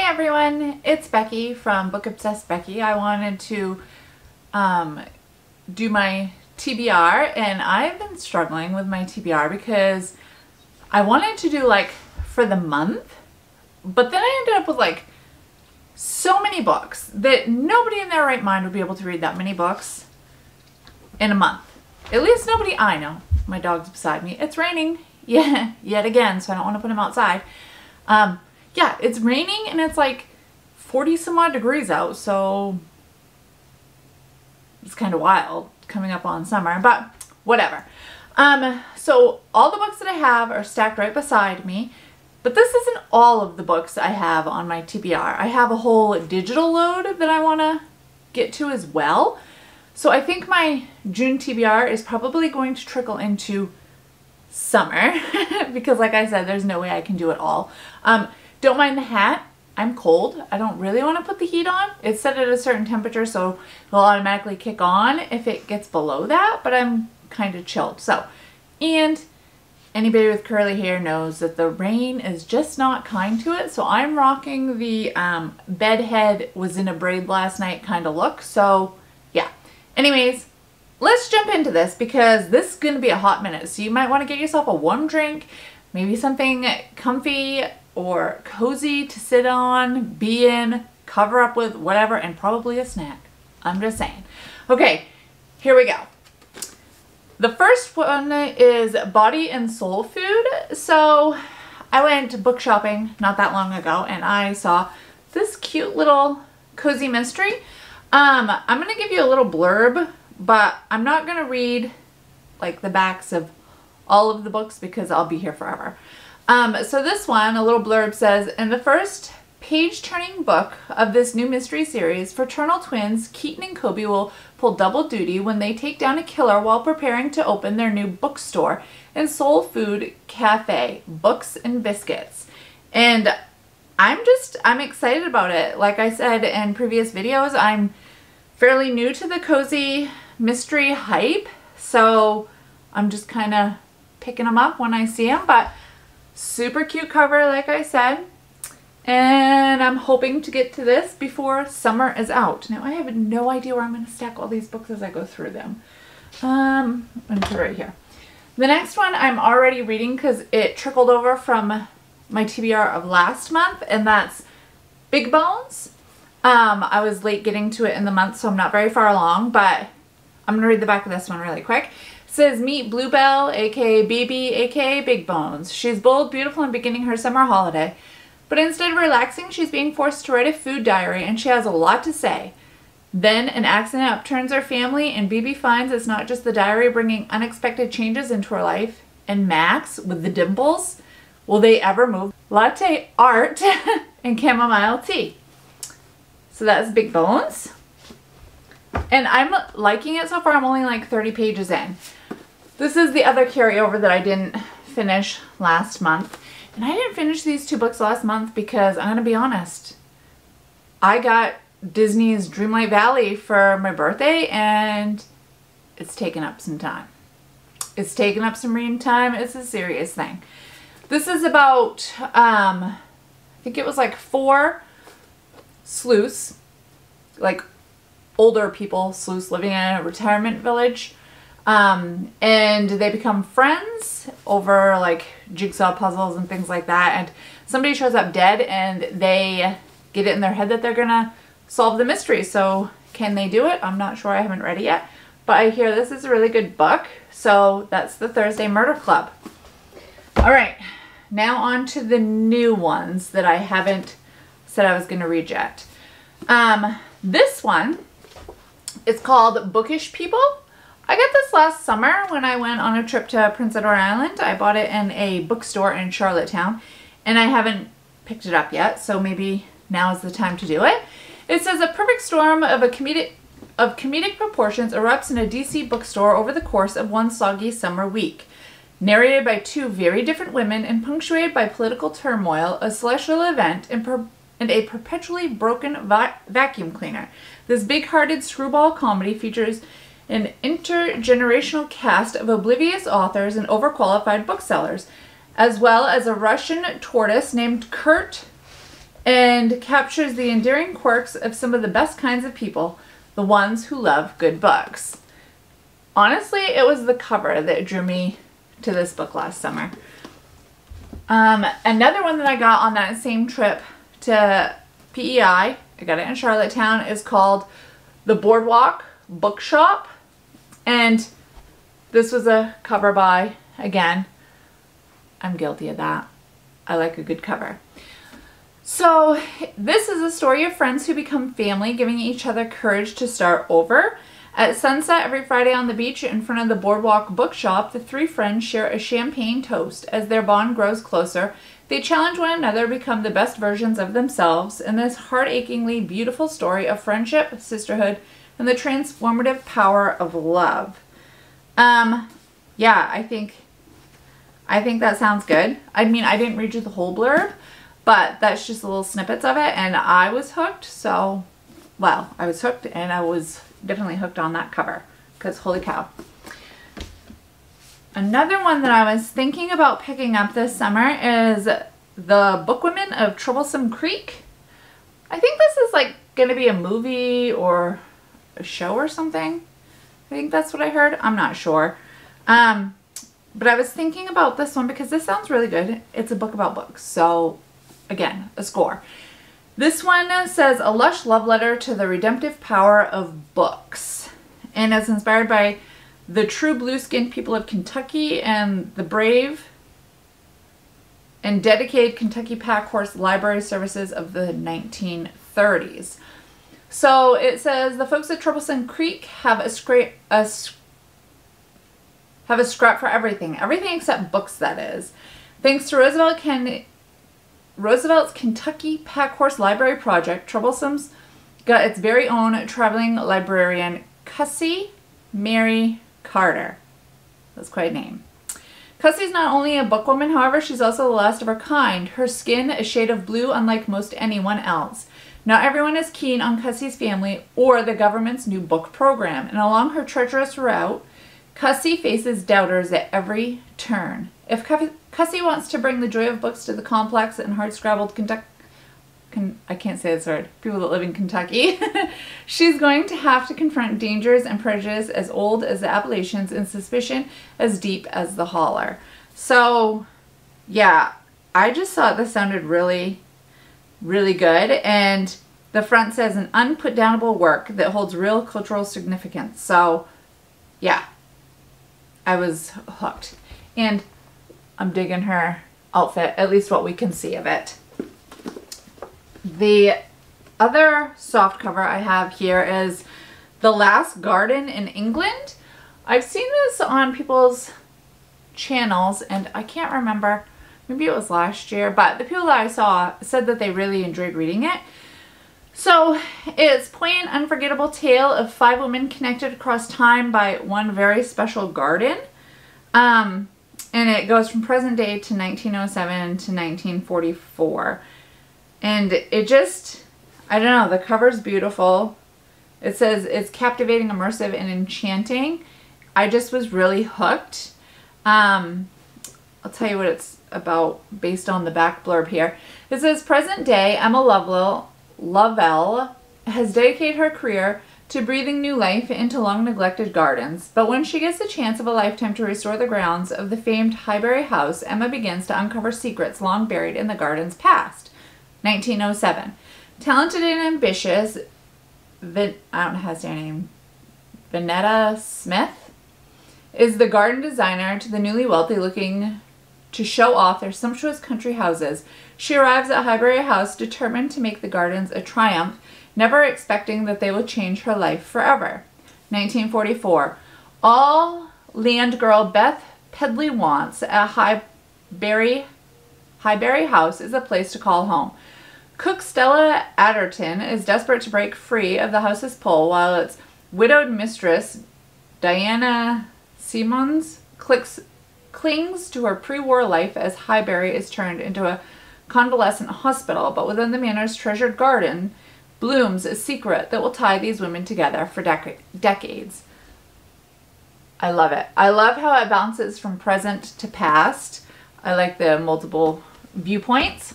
everyone, it's Becky from Book Obsessed Becky. I wanted to do my TBR, and I've been struggling with my TBR because I wanted to do like for the month, but then I ended up with like so many books that nobody in their right mind would be able to read that many books in a month. At least nobody I know. My dog's beside me. It's raining, yeah, yet again, so I don't want to put him outside. Yeah, it's raining and it's like 40 some odd degrees out, so it's kind of wild coming up on summer, but whatever. So all the books that I have are stacked right beside me, but this isn't all of the books I have on my TBR. I have a whole digital load that I want to get to as well. So I think my June TBR is probably going to trickle into summer because like I said, there's no way I can do it all. Don't mind the hat. I'm cold. I don't really want to put the heat on. It's set at a certain temperature, so it'll automatically kick on if it gets below that, but I'm kind of chilled. So, and anybody with curly hair knows that the rain is just not kind to it. So I'm rocking the bedhead was in a braid last night kind of look. So yeah. Anyways, let's jump into this because this is going to be a hot minute. So you might want to get yourself a warm drink, maybe something comfy or cozy to sit on, be in, cover up with, whatever, and probably a snack. I'm just saying. Okay, here we go. The first one is Body and Soul Food. So I went book shopping not that long ago and I saw this cute little cozy mystery. I'm going to give you a little blurb, but I'm not going to read like the backs of all of the books because I'll be here forever. So this one, a little blurb says, in the first page-turning book of this new mystery series, fraternal twins Keaton and Kobe will pull double duty when they take down a killer while preparing to open their new bookstore and soul food cafe, Books and Biscuits. And I'm excited about it. Like I said in previous videos, I'm fairly new to the cozy mystery hype, so I'm just kind of picking them up when I see them, but super cute cover, like I said, and I'm hoping to get to this before summer is out. Now I have no idea where I'm going to stack all these books as I go through them. I'm going to put it right here. The next one I'm already reading because it trickled over from my TBR of last month, and that's Big Bones. I was late getting to it in the month, so I'm not very far along, but I'm going to read the back of this one really quick. It says, meet Bluebell, aka Baby, aka Big Bones. She's bold, beautiful, and beginning her summer holiday. But instead of relaxing, she's being forced to write a food diary, and she has a lot to say. Then an accident upturns her family, and Baby finds it's not just the diary bringing unexpected changes into her life. And Max, with the dimples, will they ever move? Latte art and chamomile tea. So that's Big Bones. And I'm liking it so far. I'm only like 30 pages in. This is the other carryover that I didn't finish last month. And I didn't finish these two books last month because I'm going to be honest. I got Disney's Dreamlight Valley for my birthday and it's taken up some time. It's taken up some reading time. It's a serious thing. This is about, I think it was like 4 sleuths, like older people, sleuths living in a retirement village. And they become friends over like jigsaw puzzles and things like that. And somebody shows up dead and they get it in their head that they're gonna solve the mystery. So can they do it? I'm not sure. I haven't read it yet. But I hear this is a really good book. So that's the Thursday Murder Club. All right. Now on to the new ones that I haven't said I was going to read yet. This one is called Bookish People. I got this last summer when I went on a trip to Prince Edward Island. I bought it in a bookstore in Charlottetown and I haven't picked it up yet, so maybe now is the time to do it. It says a perfect storm of comedic proportions erupts in a DC bookstore over the course of one soggy summer week. Narrated by 2 very different women and punctuated by political turmoil, a celestial event, and a perpetually broken vacuum cleaner. This big-hearted screwball comedy features an intergenerational cast of oblivious authors and overqualified booksellers, as well as a Russian tortoise named Kurt and captures the endearing quirks of some of the best kinds of people, the ones who love good books. Honestly, it was the cover that drew me to this book last summer. Another one that I got on that same trip to PEI, I got it in Charlottetown, is called The Boardwalk Bookshop. And this was a cover by, again, I'm guilty of that. I like a good cover. So this is a story of friends who become family, giving each other courage to start over. At sunset every Friday on the beach in front of the Boardwalk Bookshop, the three friends share a champagne toast. As their bond grows closer, they challenge one another to become the best versions of themselves in this heart-achingly beautiful story of friendship, sisterhood, and the transformative power of love. Yeah, I think that sounds good. I mean, I didn't read you the whole blurb, but that's just little snippets of it, and I was hooked. So, well, I was hooked, and I was definitely hooked on that cover, because holy cow. Another one that I was thinking about picking up this summer is The Bookwomen of Troublesome Creek. I think this is like going to be a movie or a show or something. I think that's what I heard. I'm not sure. But I was thinking about this one because this sounds really good. It's a book about books. So again, a score. This one says a lush love letter to the redemptive power of books. And it's inspired by the true blue-skinned people of Kentucky and the brave and dedicated Kentucky Pack Horse Library services of the 1930s. So it says the folks at Troublesome Creek have a scrap for everything except books, that is. Thanks to Roosevelt's Kentucky Pack Horse Library project, Troublesome's got its very own traveling librarian, Cussie Mary Carter. That's quite a name. Cussie's not only a bookwoman, however, she's also the last of her kind. Her skin a shade of blue unlike most anyone else. Not everyone is keen on Cussie's family or the government's new book program, and along her treacherous route, Cussie faces doubters at every turn. If Cussie wants to bring the joy of books to the complex and hard-scrabbled I can't say this word, people that live in Kentucky, she's going to have to confront dangers and prejudice as old as the Appalachians and suspicion as deep as the holler. So, yeah, I just thought this sounded really, really good. And the front says an unputdownable work that holds real cultural significance. So, yeah, I was hooked. And I'm digging her outfit, at least what we can see of it. The other soft cover I have here is The Last Garden in England. I've seen this on people's channels, and I can't remember, maybe it was last year, but the people that I saw said that they really enjoyed reading it. So it's poignant, unforgettable tale of 5 women connected across time by one very special garden. And it goes from present day to 1907 to 1944. And it just, I don't know, the cover's beautiful. It says it's captivating, immersive, and enchanting. I just was really hooked. I'll tell you what it's about based on the back blurb here. It says, present day, Emma Lovell has dedicated her career to breathing new life into long neglected gardens. But when she gets the chance of a lifetime to restore the grounds of the famed Highbury House, Emma begins to uncover secrets long buried in the garden's past. 1907. Talented and ambitious, I don't know how to say her name, Vanetta Smith, is the garden designer to the newly wealthy looking to show off their sumptuous country houses. She arrives at Highbury House determined to make the gardens a triumph, never expecting that they will change her life forever. 1944. All land girl Beth Pedley wants at Highbury House is a place to call home. Cook Stella Adderton is desperate to break free of the house's pull, while its widowed mistress, Diana Simmons, clings to her pre-war life as Highbury is turned into a convalescent hospital. But within the manor's treasured garden blooms a secret that will tie these women together for decades. I love it. I love how it bounces from present to past. I like the multiple viewpoints.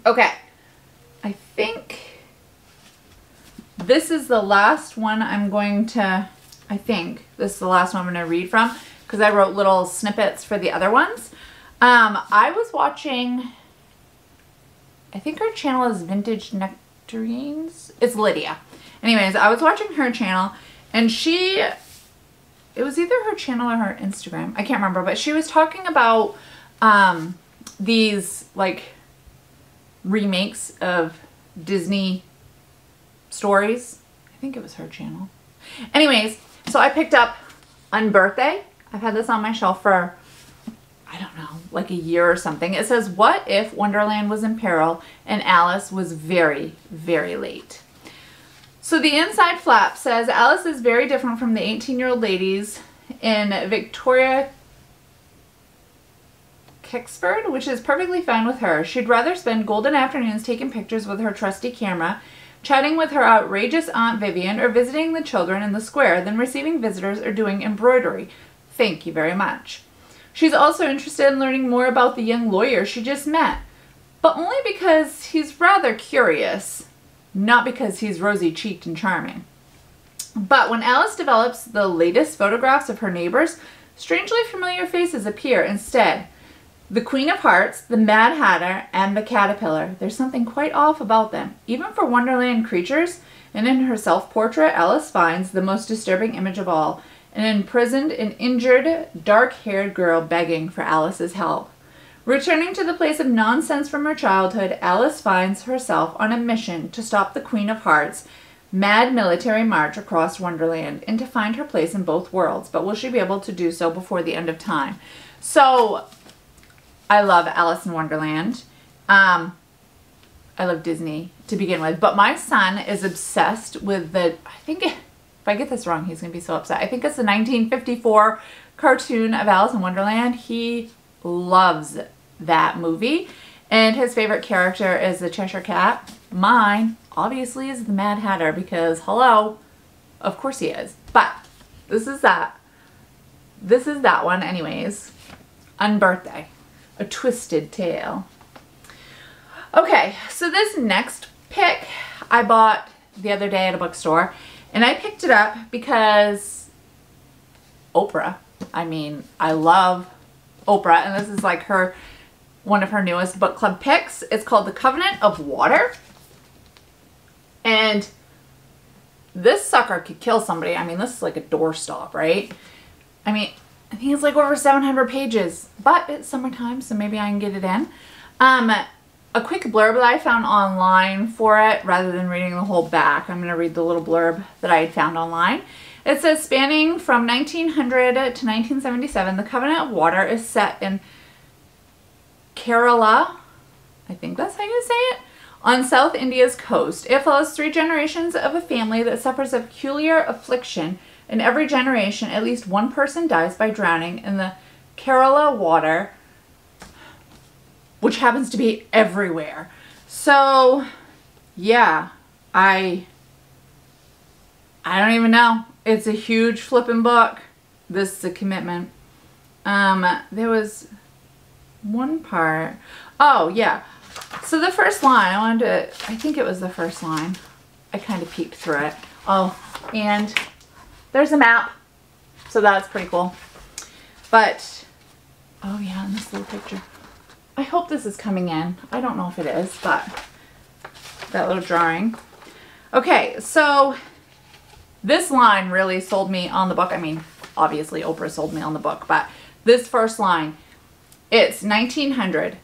Okay, I think this is the last one I'm going to, I think this is the last one I'm going to read from because I wrote little snippets for the other ones. I was watching, I think her channel is Vintage Nectarines. It's Lydia. Anyways, I was watching her channel and it was either her channel or her Instagram. I can't remember, but she was talking about these like remakes of Disney stories. I think it was her channel. Anyways, so I picked up Unbirthday. I've had this on my shelf for, I don't know, like a year or something. It says, what if Wonderland was in peril and Alice was very, very late? So the inside flap says, Alice is very different from the 18-year-old ladies in Victoria Kicksford, which is perfectly fine with her. She'd rather spend golden afternoons taking pictures with her trusty camera, chatting with her outrageous Aunt Vivian, or visiting the children in the square than receiving visitors or doing embroidery. Thank you very much. She's also interested in learning more about the young lawyer she just met, but only because he's rather curious, not because he's rosy-cheeked and charming. But when Alice develops the latest photographs of her neighbors, strangely familiar faces appear instead. The Queen of Hearts, the Mad Hatter, and the Caterpillar. There's something quite off about them, even for Wonderland creatures, and in her self-portrait, Alice finds the most disturbing image of all, an imprisoned and injured, dark-haired girl begging for Alice's help. Returning to the place of nonsense from her childhood, Alice finds herself on a mission to stop the Queen of Hearts' mad military march across Wonderland and to find her place in both worlds. But will she be able to do so before the end of time? So, I love Alice in Wonderland. I love Disney to begin with. But my son is obsessed with the, I think, if I get this wrong, he's going to be so upset. I think it's the 1954 cartoon of Alice in Wonderland. He loves that movie. And his favorite character is the Cheshire Cat. Mine, obviously, is the Mad Hatter because, hello, of course he is. But this is that. This is that one anyways. Unbirthday. A Twisted Tale. Okay, so this next pick I bought the other day at a bookstore. And I picked it up because Oprah. I mean, I love Oprah. And this is like one of her newest book club picks. It's called The Covenant of Water. And this sucker could kill somebody. I mean, this is like a doorstop, right? I mean, I think it's like over 700 pages, but it's summertime, so maybe I can get it in. A quick blurb that I found online for it, rather than reading the whole back, I'm going to read the little blurb that I had found online. It says, spanning from 1900 to 1977, The Covenant of Water is set in Kerala, I think that's how you say it, on South India's coast. It follows 3 generations of a family that suffers a peculiar affliction. In every generation, at least one person dies by drowning in the Kerala water, which happens to be everywhere. So, yeah, I don't even know. It's a huge flipping book. This is a commitment. There was one part. Oh, yeah. So the first line, I think it was the first line. I kind of peeked through it. Oh, and there's a map, so that's pretty cool. But, oh yeah, and this little picture. I hope this is coming in. I don't know if it is, but that little drawing. Okay, so this line really sold me on the book. I mean, obviously Oprah sold me on the book, but this first line, it's 1900.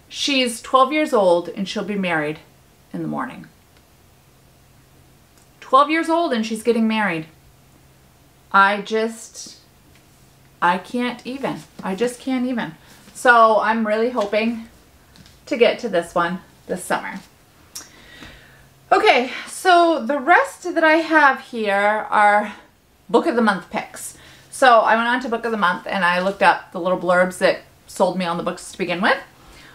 She's 12 years old and she'll be married in the morning. 12 years old and she's getting married. I can't even. I just can't even. So I'm really hoping to get to this one this summer. Okay, so the rest that I have here are Book of the Month picks. So I went on to Book of the Month and I looked up the little blurbs that sold me on the books to begin with.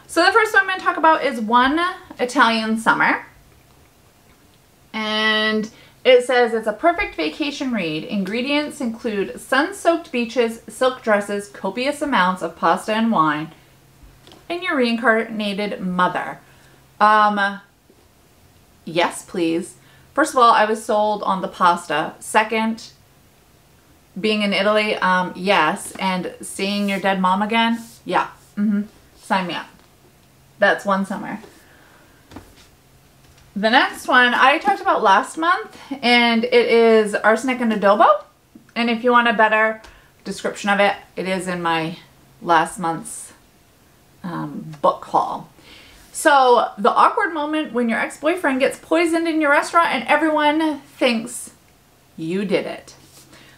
So the first one I'm going to talk about is One Italian Summer. And it says it's a perfect vacation read. Ingredients include sun-soaked beaches, silk dresses, copious amounts of pasta and wine, and your reincarnated mother. yes, please. First of all, I was sold on the pasta. Second, being in Italy, yes. And seeing your dead mom again, yeah. Sign me up. That's one summer. The next one I talked about last month, and it is Arsenic and Adobo. And if you want a better description of it, it is in my last month's book haul. So the awkward moment when your ex-boyfriend gets poisoned in your restaurant and everyone thinks you did it.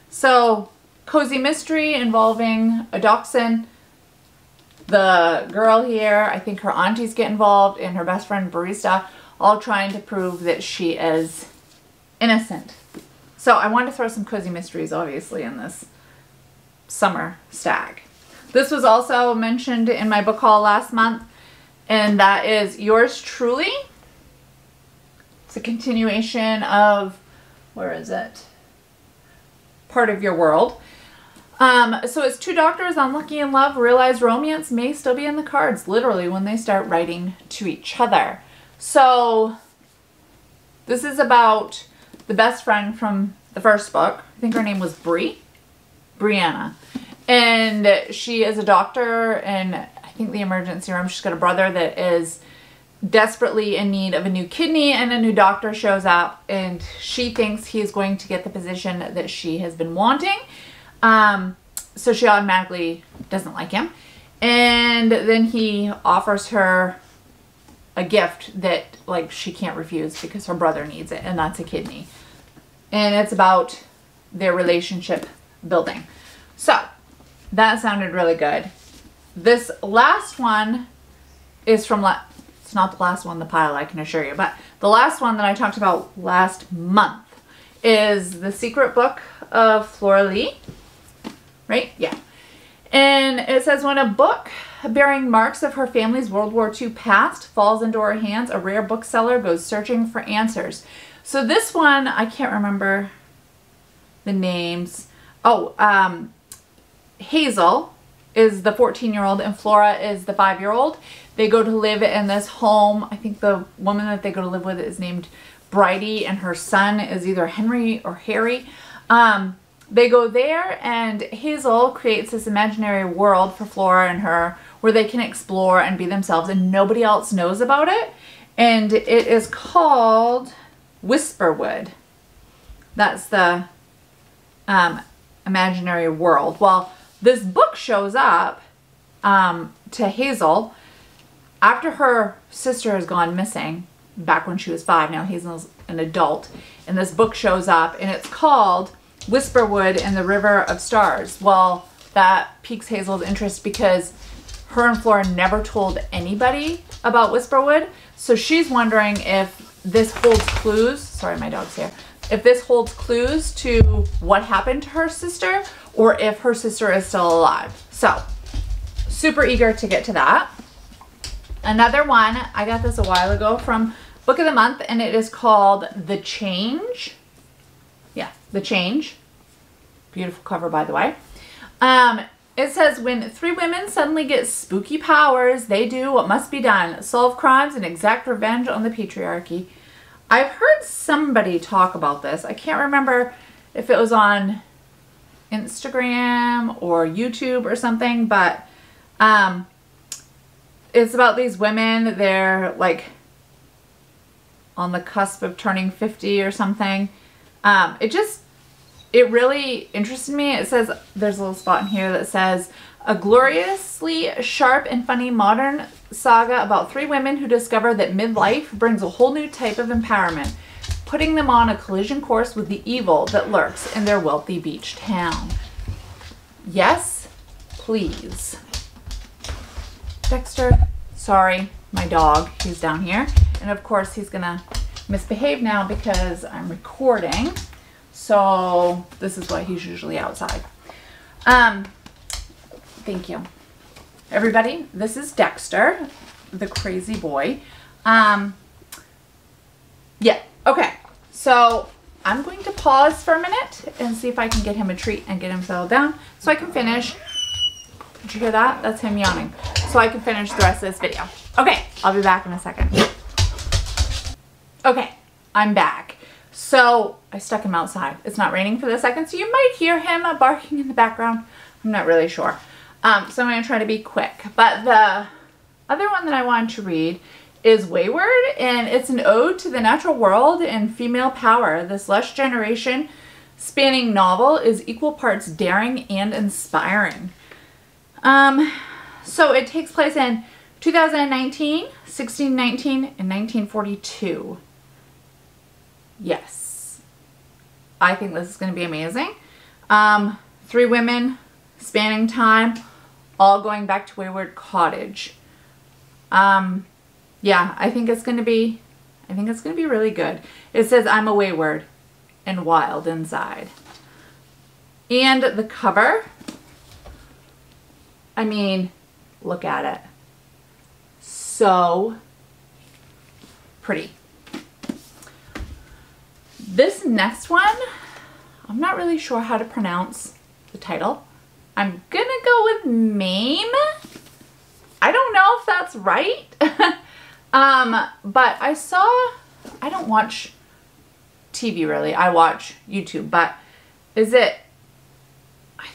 So cozy mystery involving a dachshund. The girl here, I think her aunties get involved, and her best friend barista, all trying to prove that she is innocent. So I wanted to throw some cozy mysteries obviously in this summer stag. This was also mentioned in my book haul last month, and that is Yours Truly. It's a continuation of, where is it? Part of Your World. So it's two doctors unlucky in love realize romance may still be in the cards, literally, when they start writing to each other. So this is about the best friend from the first book. I think her name was Brianna. And she is a doctor in, I think, the emergency room. She's got a brother that is desperately in need of a new kidney, and a new doctor shows up, and she thinks he is going to get the position that she has been wanting. So she automatically doesn't like him. And then he offers her a gift that, like, she can't refuse because her brother needs it, and that's a kidney. And it's about their relationship building. So that sounded really good. This last one is from, it's not the last one in the pile, I can assure you, but the last one that I talked about last month is The Secret Book of Flora Lee. Right? Yeah. And it says, when a book bearing marks of her family's World War II past falls into her hands, a rare bookseller goes searching for answers. So this one, I can't remember the names. Oh, Hazel is the 14-year-old and Flora is the 5-year-old. They go to live in this home. I think the woman that they go to live with is named Bridie, and her son is either Henry or Harry. They go there, and Hazel creates this imaginary world for Flora and her where they can explore and be themselves, and nobody else knows about it. And it is called Whisperwood. That's the imaginary world. Well, this book shows up to Hazel after her sister has gone missing back when she was 5. Now Hazel's an adult, and this book shows up, and it's called Whisperwood and the River of Stars. Well, that piques Hazel's interest because her and Flora never told anybody about Whisperwood. So she's wondering if this holds clues. Sorry, my dog's here. If this holds clues to what happened to her sister, or if her sister is still alive. So super eager to get to that. Another one, I got this a while ago from Book of the Month, and it is called The Change. Yeah, The Change. Beautiful cover, by the way. It says, when 3 women suddenly get spooky powers, they do what must be done. Solve crimes and exact revenge on the patriarchy. I've heard somebody talk about this. I can't remember if it was on Instagram or YouTube or something, but it's about these women. They're like on the cusp of turning 50 or something. It really interested me. It says, there's a little spot in here that says, a gloriously sharp and funny modern saga about 3 women who discover that midlife brings a whole new type of empowerment, putting them on a collision course with the evil that lurks in their wealthy beach town. Yes, please. Dexter, sorry, my dog, he's down here. And of course he's gonna misbehave now because I'm recording. So this is why he's usually outside. Thank you. Everybody, this is Dexter, the crazy boy. Yeah, okay. So I'm going to pause for a minute and see if I can get him a treat and get him settled down so I can finish. Did you hear that? That's him yawning. So I can finish the rest of this video. Okay, I'll be back in a second. Okay, I'm back. So I stuck him outside. It's not raining for the second, so you might hear him barking in the background. I'm not really sure. So I'm going to try to be quick. But the other one that I wanted to read is Weyward, and it's an ode to the natural world and female power. This lush generation spanning novel is equal parts daring and inspiring. So it takes place in 2019, 1619, and 1942. Yes. I think this is going to be amazing. 3 women spanning time, all going back to Weyward Cottage. Yeah, I think it's going to be really good. It says, I'm a wayward and wild inside. And the cover, I mean, look at it. So pretty. This next one, I'm not really sure how to pronounce the title. I'm gonna go with Maame. I don't know if that's right. But I don't watch TV really. I watch YouTube, but I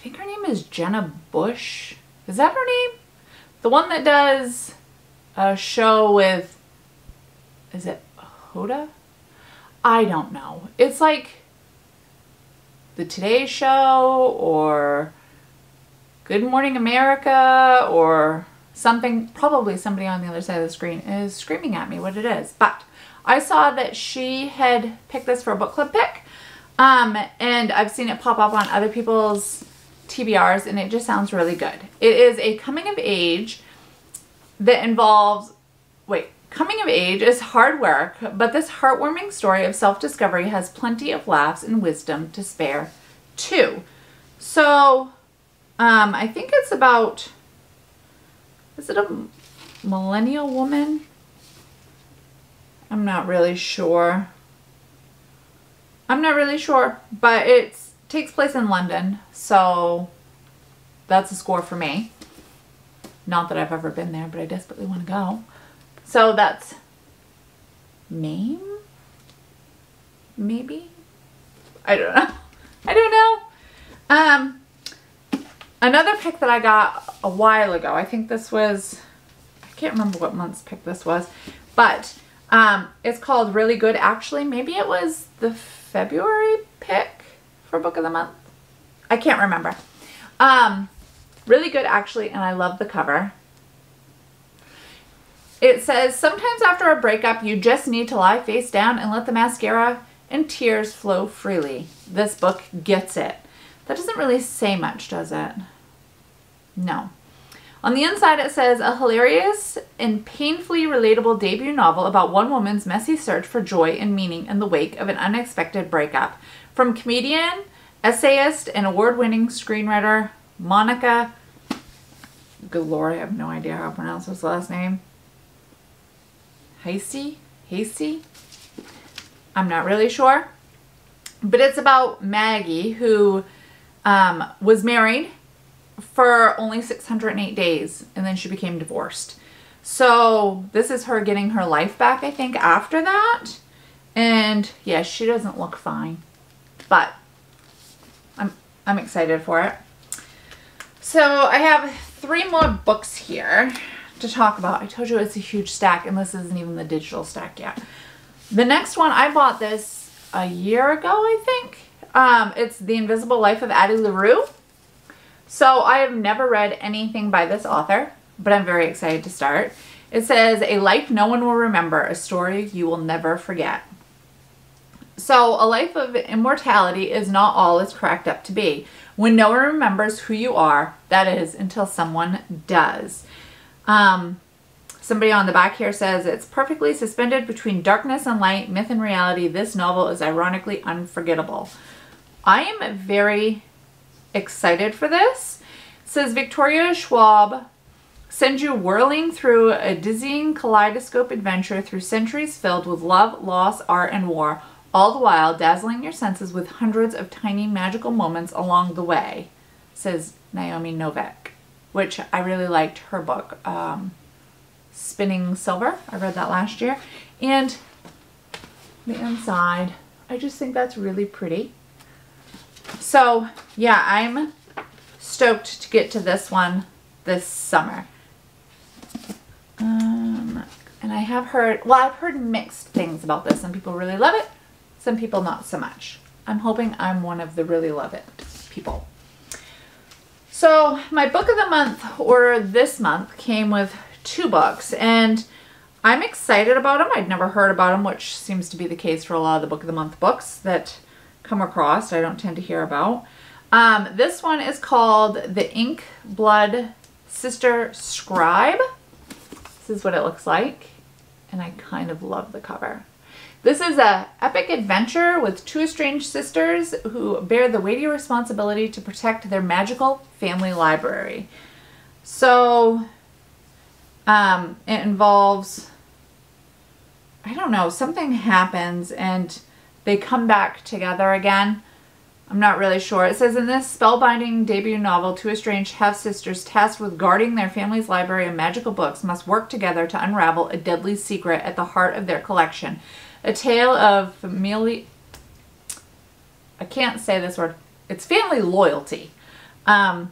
think her name is Jenna Bush. Is that her name? The one that does a show with, is it Hoda? I don't know. It's like the Today Show or Good Morning America or something. Probably somebody on the other side of the screen is screaming at me what it is. But I saw that she had picked this for a book club pick. And I've seen it pop up on other people's TBRs, and it just sounds really good. It is a coming of age that involves, coming of age is hard work, but this heartwarming story of self-discovery has plenty of laughs and wisdom to spare too. So, I think it's about, is it a millennial woman? I'm not really sure. But it takes place in London, so that's a score for me. Not that I've ever been there, but I desperately want to go. So that's Maame? Maybe? I don't know. Another pick that I got a while ago, I think this was, I can't remember what month's pick this was, but it's called Really Good Actually. Maybe it was the February pick for Book of the Month. I can't remember. Really good actually, and I love the cover. It says, sometimes after a breakup, you just need to lie face down and let the mascara and tears flow freely. This book gets it. That doesn't really say much, does it? No. On the inside, it says, a hilarious and painfully relatable debut novel about one woman's messy search for joy and meaning in the wake of an unexpected breakup. From comedian, essayist, and award-winning screenwriter Monica, good Lord, I have no idea how to pronounce his last name. Heisey? I'm not really sure. But it's about Maggie, who was married for only 608 days, and then she became divorced. So this is her getting her life back, I think, after that. And yeah, she doesn't look fine, but I'm excited for it. So I have 3 more books here to talk about. I told you it's a huge stack, and this isn't even the digital stack yet. The next one, I bought this a year ago, I think. It's The Invisible Life of Addie LaRue. So I have never read anything by this author, but I'm very excited to start. It says, a life no one will remember, a story you will never forget. So a life of immortality is not all it's cracked up to be. When no one remembers who you are, that is, until someone does. Somebody on the back here says, it's perfectly suspended between darkness and light, myth and reality. This novel is ironically unforgettable. I am very excited for this. It says, Victoria Schwab sends you whirling through a dizzying kaleidoscope adventure through centuries filled with love, loss, art, and war, all the while dazzling your senses with hundreds of tiny magical moments along the way, says Naomi Novik, which I really liked her book, Spinning Silver. I read that last year. And the inside. I just think that's really pretty. So yeah, I'm stoked to get to this one this summer. And I have heard, well, I've heard mixed things about this. Some people really love it, some people not so much. I'm hoping I'm one of the really love it people. So my book of the month, or this month, came with 2 books, and I'm excited about them. I'd never heard about them, which seems to be the case for a lot of the book of the month books that come across. I don't tend to hear about. This one is called The Ink Blood Sister Scribe. This is what it looks like, and I kind of love the cover. This is an epic adventure with 2 estranged sisters who bear the weighty responsibility to protect their magical family library. So it involves, I don't know, something happens and they come back together again. I'm not really sure. It says, in this spellbinding debut novel, 2 estranged half-sisters tasked with guarding their family's library of magical books must work together to unravel a deadly secret at the heart of their collection. A tale of family, I can't say this word, it's family loyalty, and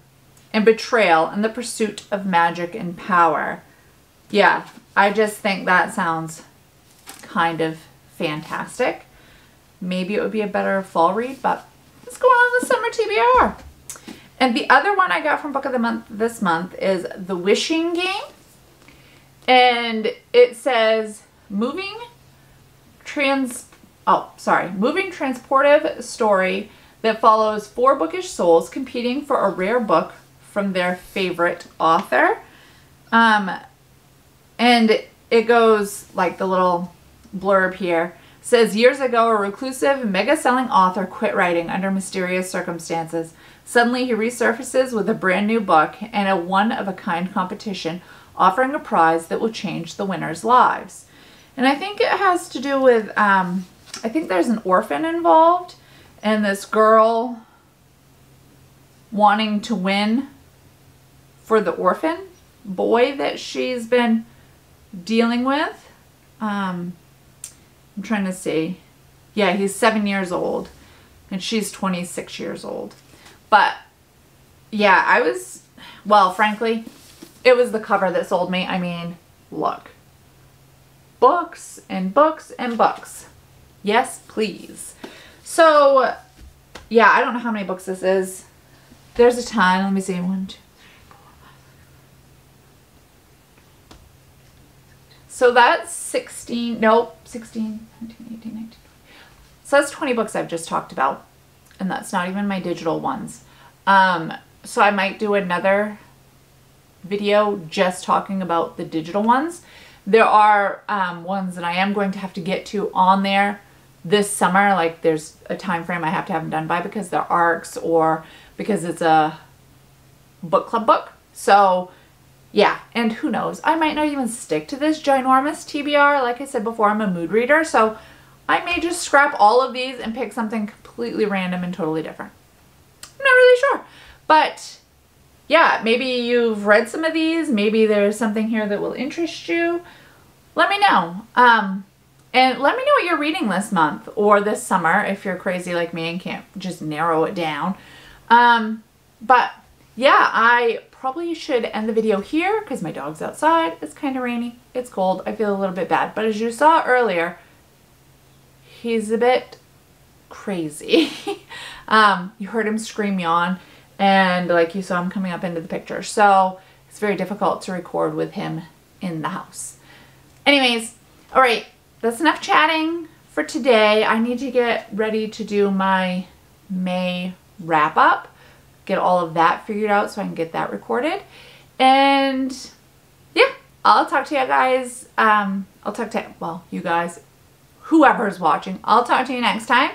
betrayal and the pursuit of magic and power. Yeah, I just think that sounds kind of fantastic. Maybe it would be a better fall read, but let's go on the Summer TBR. And the other one I got from Book of the Month this month is The Wishing Game. And it says, moving transportive story that follows 4 bookish souls competing for a rare book from their favorite author. And it goes like the little blurb here. Says, years ago, a reclusive, mega-selling author quit writing under mysterious circumstances. Suddenly, he resurfaces with a brand new book and a one-of-a-kind competition offering a prize that will change the winners' lives. And I think it has to do with, I think there's an orphan involved, and this girl wanting to win for the orphan boy that she's been dealing with. I'm trying to see. Yeah, he's 7 years old and she's 26 years old. But yeah, well, frankly, it was the cover that sold me. I mean, look. Books and books and books. Yes, please. So yeah, I don't know how many books this is. There's a ton. Let me see. 1, 2, 3, 4. So that's 16, nope, 16, 17, 18, 19, 20. So that's 20 books I've just talked about. And that's not even my digital ones. So I might do another video just talking about the digital ones. There are ones that I am going to have to get to on there this summer. Like there's a time frame I have to have them done by because they're ARCs or because it's a book club book. So yeah, and who knows, I might not even stick to this ginormous TBR. Like I said before, I'm a mood reader, so I may just scrap all of these and pick something completely random and totally different. I'm not really sure. But yeah, maybe you've read some of these. Maybe there's something here that will interest you. Let me know. And let me know what you're reading this month or this summer if you're crazy like me and can't just narrow it down. But yeah, I probably should end the video here because my dog's outside. It's kind of rainy. It's cold. I feel a little bit bad. But as you saw earlier, he's a bit crazy. You heard him scream yawn, and like you saw him coming up into the picture. So it's very difficult to record with him in the house. Anyways, all right, that's enough chatting for today. I need to get ready to do my May wrap up, get all of that figured out so I can get that recorded. And yeah, I'll talk to you guys. I'll talk to, well, you guys, whoever's watching. I'll talk to you next time.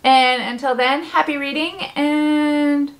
And until then, happy reading and